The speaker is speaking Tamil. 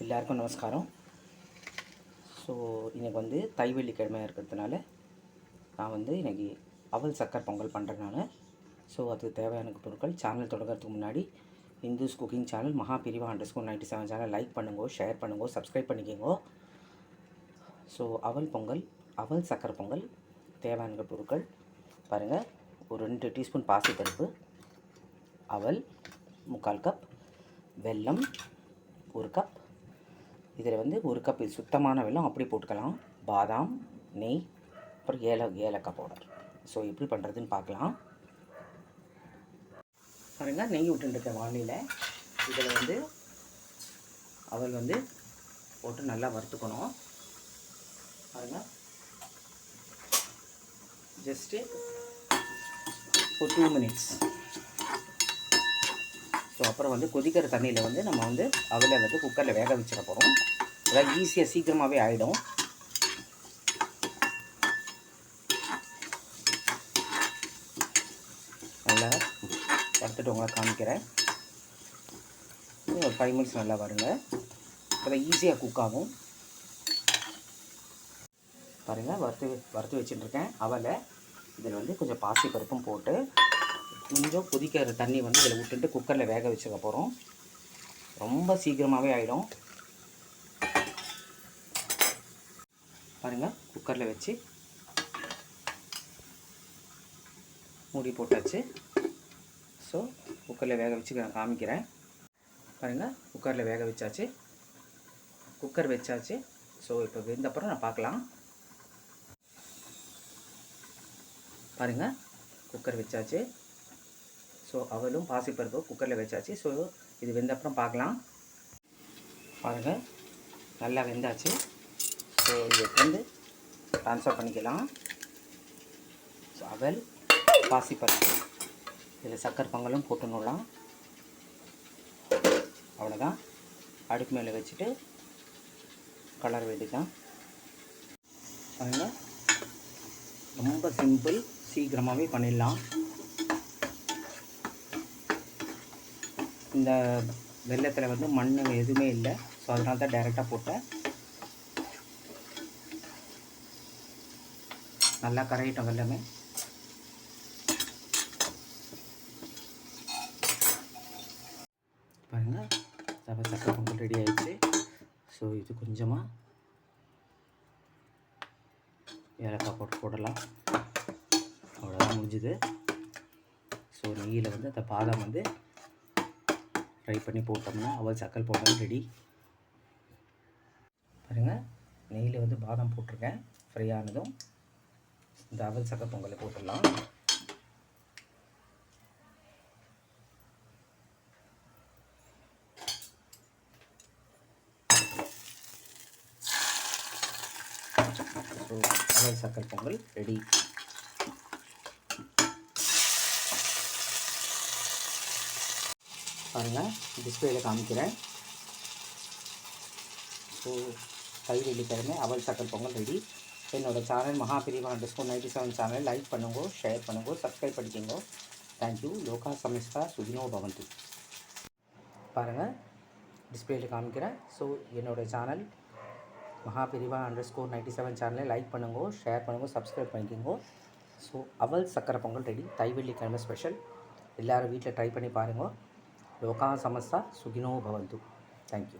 எல்லாருக்கும் நமஸ்காரம். ஸோ இன்றைக்கி வந்து தை வெள்ளிக்கிழமையாக இருக்கிறதுனால நான் வந்து இன்றைக்கி அவல் சக்கரை பொங்கல் பண்ணுறேன் நான். ஸோ அதுக்கு தேவையான பொருட்கள் சேனல் தொடங்கிறதுக்கு முன்னாடி இந்துஸ் குக்கிங் சேனல் மகா பிரிவா _97 சேனல் லைக் பண்ணுங்க, ஷேர் பண்ணுங்க, சப்ஸ்கிரைப் பண்ணிக்கோங்க. ஸோ அவல் பொங்கல், அவல் சக்கரை பொங்கல் தேவையான பொருட்கள் பாருங்கள். ஒரு 2 டீஸ்பூன் பாசிப்பருப்பு, அவல் 3/4 கப், வெல்லம் 1 கப். இதில் வந்து 1 கப் இது சுத்தமான வெல்லம், அப்படி போட்டுக்கலாம். பாதாம், நெய், அப்புறம் ஏலக்காய் பவுடர். ஸோ எப்படி பண்ணுறதுன்னு பார்க்கலாம். பாருங்கள், நெய் விட்டுருக்க வானிலையில் இதில் வந்து அவல் வந்து போட்டு நல்லா வறுத்துக்கணும். பாருங்கள், ஜஸ்ட்டு ஒரு 2 மினிட்ஸ். ஸோ அப்புறம் வந்து கொதிக்கிற தண்ணியில் வந்து நம்ம வந்து அவலை வந்து குக்கரில் வேக வச்சிட போகிறோம். அதாவது ஈஸியாக சீக்கிரமாகவே ஆகிடும். நல்லா வறுத்துட்டு உங்களை காமிக்கிறேன். ஒரு 5 மினிட்ஸ் நல்லா வருங்க. அதான் ஈஸியாக குக் ஆகும். பாருங்கள், வறுத்து வச்சுட்டுருக்கேன் அவலை. இதில் வந்து கொஞ்சம் பாசி பருப்பும் போட்டு கொஞ்சம் கொதிக்கிற தண்ணி வந்து இதில் விட்டுட்டு குக்கரில் வேக வச்சுக்க போகிறோம். ரொம்ப சீக்கிரமாகவே ஆகிடும். பாருங்கள், குக்கரில் வச்சு மூடி போட்டாச்சு. ஸோ குக்கரில் வேக வச்சு நான் காமிக்கிறேன். பாருங்கள், குக்கரில் வேக வச்சாச்சு. குக்கர் வச்சாச்சு. ஸோ இப்போ வெந்தப்புறம் நான் பார்க்கலாம். பாருங்கள், குக்கர் வச்சாச்சு. ஸோ அவலும் பாசிப்பருப்பு குக்கரில் வச்சாச்சு. ஸோ இது வெந்தப்புறம் பார்க்கலாம். பாருங்கள், நல்லா வெந்தாச்சு. ஸோ இது வந்து ட்ரான்ஸ்ஃபர் பண்ணிக்கலாம். ஸோ அவல், பாசிப்பருப்பு, இதில் சக்கரை பொங்கலும் போட்டுடலாம். அவ்வளோதான். அடுப்பு மேலே வச்சுட்டு கலர் வேண்டிதான். பாருங்கள், ரொம்ப சிம்பிள், சீக்கிரமாகவே பண்ணிடலாம். இந்த வெள்ளத்தில் வந்து மண் எதுவுமே இல்லை. ஸோ அதனால தான் டைரெக்டாக போட்டேன். நல்லா கரையிட்டோம் வெள்ளமே. பாருங்கள், சக்கரை பொங்கல் ரெடி ஆகிடுச்சு. ஸோ இது கொஞ்சமாக ஏலக்காய் போடலாம். அவ்வளோதான், முடிஞ்சுது. ஸோ நெய்யில் வந்து அந்த பாதாம் வந்து ஃப்ரை பண்ணி போட்டோம்னா அவல் சக்கரை பொங்கல் ரெடி. பாருங்கள், நெய்யில் வந்து பாதாம் போட்டிருக்கேன். ஃப்ரை ஆனதும் இந்த அவல் சக்கரை பொங்கலை போட்டுடலாம். ஸோ அவல் சக்கரை பொங்கல் ரெடி. பாருங்கள், டிஸ்பிளேயில் காமிக்கிறேன். ஸோ தை வெள்ளிக்கிழமை அவல் சக்கரை பொங்கல் ரெடி. என்னோடய சேனல் மகா பிரிவா _97 சேனல் லைக் பண்ணுங்க, ஷேர் பண்ணுங்க, சப்ஸ்கிரைப் பண்ணிக்கோங்க. தேங்க்யூ. லோகா சமஸ்தா சுகினோ பவந்து. பாருங்கள், டிஸ்பிளேயில் காமிக்கிறேன். ஸோ என்னோடய சேனல் மகா பிரிவா _97 சேனலை லைக் பண்ணுங்க, ஷேர் பண்ணுங்க, சப்ஸ்கிரைப் பண்ணிக்கோங்க. ஸோ அவல் சக்கரை பொங்கல் ரெடி. தை வெள்ளிக்கிழமை ஸ்பெஷல். எல்லோரும் வீட்டில் ட்ரை பண்ணி பாருங்கள். லோகா சமஸ்தா சுகினோ பவந்து. தேங்க்யூ.